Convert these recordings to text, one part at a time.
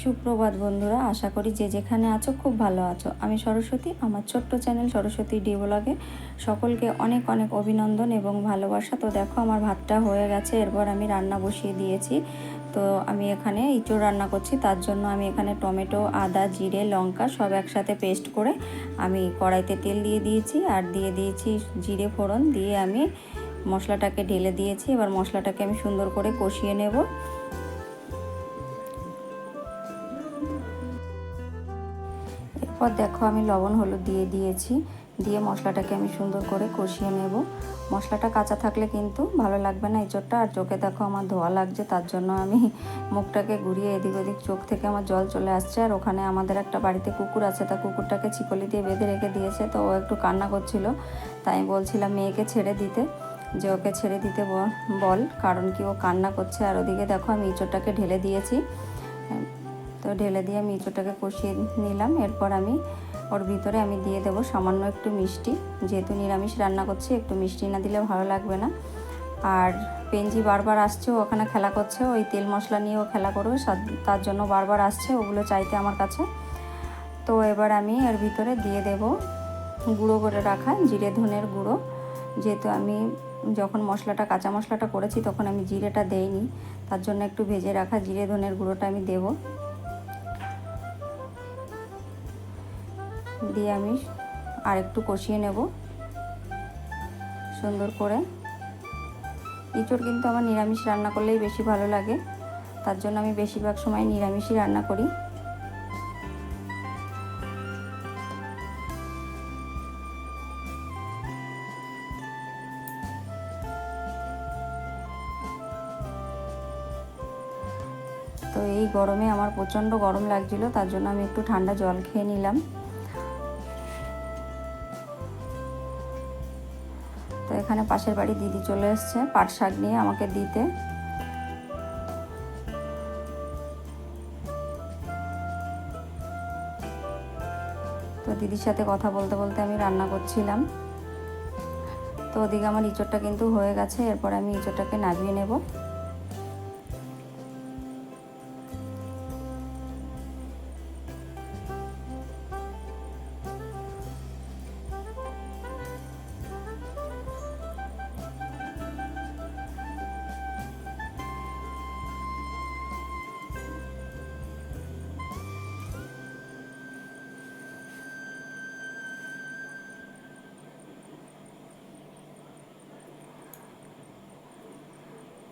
সুপ্রভাত বন্ধুরা, আশা করি যে যেখানে আছো খুব ভালো আছো। আমি সরস্বতী, আমার ছোট্ট চ্যানেল সরস্বতী ডি ব্লগে সকলকে অনেক অনেক অভিনন্দন এবং ভালোবাসা। তো দেখো আমার ভাতটা হয়ে গেছে, এরপর আমি রান্না বসিয়ে দিয়েছি। তো আমি এখানে ইঁচড় রান্না করছি, তার জন্য আমি এখানে টমেটো, আদা, জিরে, লঙ্কা সব একসাথে পেস্ট করে আমি কড়াইতে তেল দিয়ে দিয়েছি আর দিয়ে দিয়েছি জিরে ফোড়ন, দিয়ে আমি মশলাটাকে ঢেলে দিয়েছি। এবার মশলাটাকে আমি সুন্দর করে কষিয়ে নেব। এরপর দেখো আমি লবণ হলুদ দিয়ে দিয়েছি, দিয়ে মশলাটাকে আমি সুন্দর করে কষিয়ে নেব। মশলাটা কাঁচা থাকলে কিন্তু ভালো লাগবে না এঁচোড়টা। আর চোখে দেখো আমার ধোয়া লাগছে, তার জন্য আমি মুখটাকে ঘুরিয়ে এদিক ওদিক, চোখ থেকে আমার জল চলে আসছে। আর ওখানে আমাদের একটা বাড়িতে কুকুর আছে, তা কুকুরটাকে চিকলি দিয়ে বেঁধে রেখে দিয়েছে, তো ও একটু কান্না করছিল। তাই আমি বলছিলাম মেয়েকে ছেড়ে দিতে, যে ওকে ছেড়ে দিতে বল, কারণ কি ও কান্না করছে। আর ওদিকে দেখো আমি এঁচোড়টাকে ঢেলে দিয়েছি। তো ঢেলে দিয়ে আমি এঁচোড়টাকে কষিয়ে নিলাম। এরপর আমি ওর ভিতরে আমি দিয়ে দেবো সামান্য একটু মিষ্টি, যেহেতু নিরামিষ রান্না করছি, একটু মিষ্টি না দিলে ভালো লাগবে না। আর পেঞ্জি বারবার আসছে, ওখানে খেলা করছে, ওই তেল মশলা নিয়েও খেলা করবে, তার জন্য বারবার আসছে ওগুলো চাইতে আমার কাছে। তো এবার আমি এর ভিতরে দিয়ে দেব গুঁড়ো করে রাখা জিরে ধনের গুঁড়ো। যেহেতু আমি যখন মশলাটা কাঁচা মশলাটা করেছি তখন আমি জিরেটা দেইনি, তার জন্য একটু ভেজে রাখা জিরে ধনের গুঁড়োটা আমি দেবো। দিয়ে আমি আর একটু কষিয়ে নেব সুন্দর করে। এঁচোড় কিন্তু আমার নিরামিষ রান্না করলেই বেশি ভালো লাগে, তার জন্য আমি বেশিরভাগ সময় নিরামিষই রান্না করি। তো এই গরমে আমার প্রচণ্ড গরম লাগছিল, তার জন্য আমি একটু ঠান্ডা জল খেয়ে নিলাম। তো এখানে পাশের বাড়ি দিদি চলে এসছে পাট শাক নিয়ে আমাকে দিতে। তো দিদির সাথে কথা বলতে বলতে আমি রান্না করছিলাম। তো ওদিকে আমার এঁচোড়টা কিন্তু হয়ে গেছে, এরপর আমি এঁচোড়টাকে নামিয়ে নেব।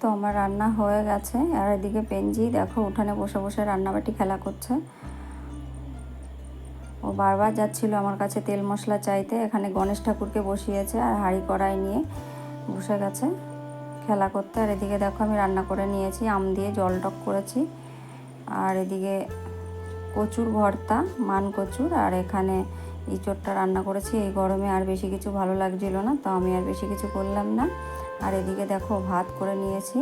তো আমার রান্না হয়ে গেছে। আর এদিকে পেঞ্জি দেখো উঠানে বসে বসে রান্নাবাটি খেলা করছে। ও বারবার যাচ্ছিল আমার কাছে তেল মশলা চাইতে। এখানে গণেশ ঠাকুরকে বসিয়েছে আর হাঁড়ি কড়াই নিয়ে বসে গেছে খেলা করতে। আর এদিকে দেখো আমি রান্না করে নিয়েছি, আম দিয়ে জল টক করেছি। আর এদিকে কচুর ভর্তা, মান কচুর, আর এখানে এঁচোড়টা রান্না করেছি। এই গরমে আর বেশি কিছু ভালো লাগছিল না, তো আমি আর বেশি কিছু করলাম না। আর এদিকে দেখো ভাত করে নিয়েছি।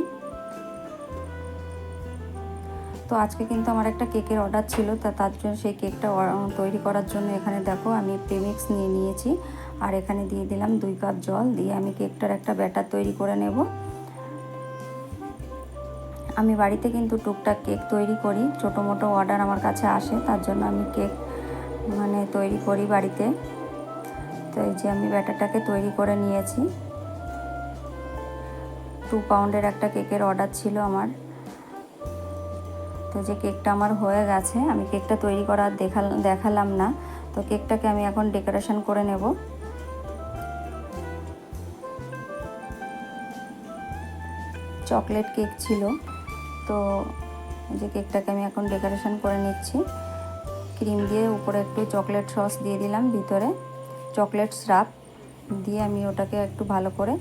তো আজকে কিন্তু আমার একটা কেকের অর্ডার ছিল, তার জন্য সেই কেকটা তৈরি করার জন্য এখানে দেখো আমি প্রেমিক্স নিয়ে নিয়েছি। আর এখানে দিয়ে দিলাম 2 কাপ জল, দিয়ে আমি কেকটার একটা ব্যাটার তৈরি করে নেব। আমি বাড়িতে কিন্তু টুকটাক কেক তৈরি করি, ছোটো মোটো অর্ডার আমার কাছে আসে, তার জন্য আমি কেক তৈরি করি বাড়িতে। তো এই যে আমি ব্যাটারটাকে তৈরি করে নিয়েছি। 2 পাউন্ডের একটা কেকের অর্ডার ছিল আমার। তো যে কেকটা আমার হয়ে গেছে, আমি কেকটা তৈরি করার দেখালাম না। তো কেকটাকে আমি এখন ডেকোরেশন করে নেব। চকলেট কেক ছিল, তো যে কেকটাকে আমি এখন ডেকোরেশন করে নিচ্ছি। ক্রিম দিয়ে উপরে একটু চকলেট সস দিয়ে দিলাম, ভিতরে চকলেট সিরাপ দিয়ে আমি ওটাকে একটু ভালো করে,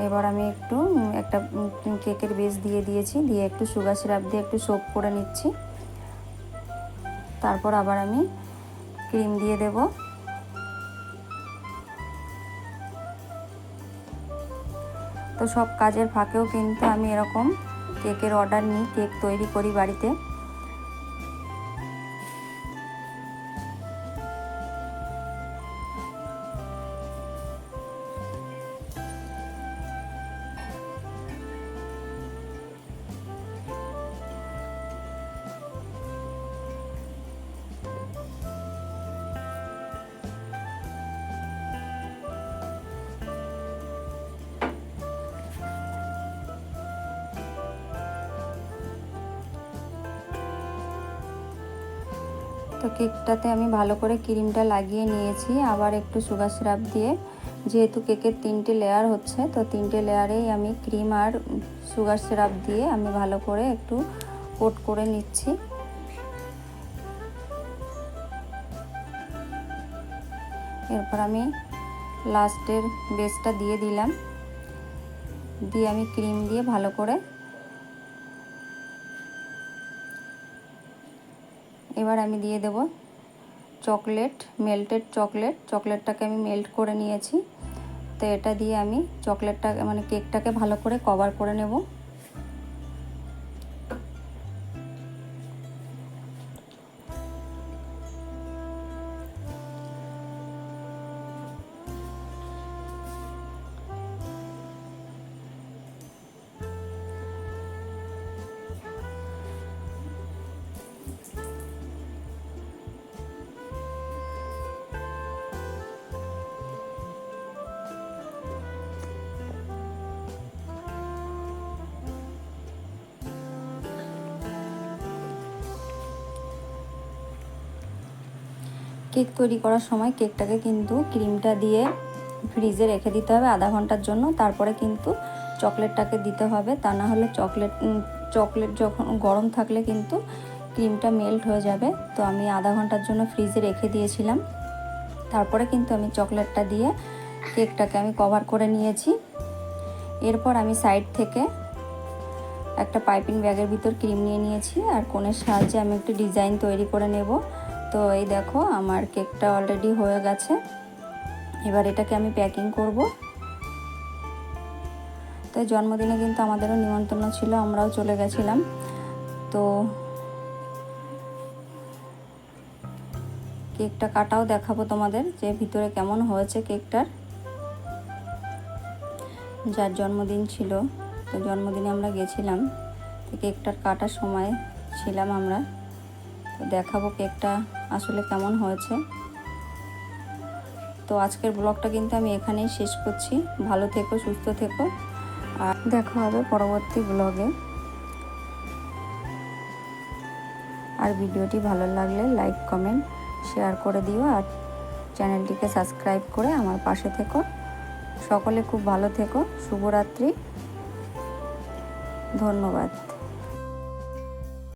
এবার আমি একটা কেকের বেস দিয়ে দিয়েছি, দিয়ে একটু সুগার সিরাপ দিয়ে একটু সোক করে নিচ্ছি। তারপর আবার আমি ক্রিম দিয়ে দেব। তো সব কাজের ফাঁকেও কিন্তু আমি এরকম কেকের অর্ডার নিই, কেক তৈরি করি বাড়িতে। তো কেকটাতে আমি ভালো করে ক্রিমটা লাগিয়ে নিয়েছি, আবার একটু সুগার সিরাপ দিয়ে, যেহেতু কেকের 3টে লেয়ার হচ্ছে, তো 3টে লেয়ারেই আমি ক্রিম আর সুগার সিরাপ দিয়ে আমি ভালো করে একটু কোট করে নিচ্ছি। এরপর আমি লাস্টের বেসটা দিয়ে দিলাম, দিয়ে আমি ক্রিম দিয়ে ভালো করে, এবার আমি দিয়ে দেব চকলেট, মেল্টেড চকলেটটাকে আমি মেল্ট করে নিয়েছি। তো এটা দিয়ে আমি চকলেটটা মানে কেকটাকে ভালো করে কভার করে নেব। কেক তৈরি করার সময় কেকটাকে কিন্তু ক্রিমটা দিয়ে ফ্রিজে রেখে দিতে হবে আধা ঘন্টার জন্য, তারপরে কিন্তু চকলেটটাকে দিতে হবে, তা না হলে চকলেট যখন গরম থাকলে কিন্তু ক্রিমটা মেল্ট হয়ে যাবে। তো আমি আধা ঘন্টার জন্য ফ্রিজে রেখে দিয়েছিলাম, তারপরে কিন্তু আমি চকলেটটা দিয়ে কেকটাকে আমি কভার করে নিয়েছি। এরপর আমি সাইড থেকে একটা পাইপিং ব্যাগের ভিতর ক্রিম নিয়ে নিয়েছি, আর কোণের সাহায্যে আমি একটু ডিজাইন তৈরি করে নেব। তো এই দেখো আমার কেকটা অলরেডি হয়ে গেছে, এবার এটাকে আমি প্যাকিং করব। তো জন্মদিনে কিন্তু আমাদেরও নিমন্ত্রণ ছিল, আমরাও চলে গেছিলাম। তো কেকটা কাটাও দেখাবো তোমাদের, যে ভিতরে কেমন হয়েছে কেকটার। যার জন্মদিন ছিল, তো জন্মদিনে আমরা গেছিলাম, তো কেকটার কাটার সময় ছিলাম আমরা। তো দেখাবো কেকটা আসলে কেমন হয়েছে। তো আজকের ব্লগটা কিন্তু আমি এখানেই শেষ করছি। ভালো থেকো, সুস্থ থেকো, আর দেখা হবে পরবর্তী ব্লগে। আর ভিডিওটি ভালো লাগলে লাইক, কমেন্ট, শেয়ার করে দিও, আর চ্যানেলটিকে সাবস্ক্রাইব করে আমার পাশে থেকো। সকলে খুব ভালো থেকো। শুভরাত্রি, ধন্যবাদ।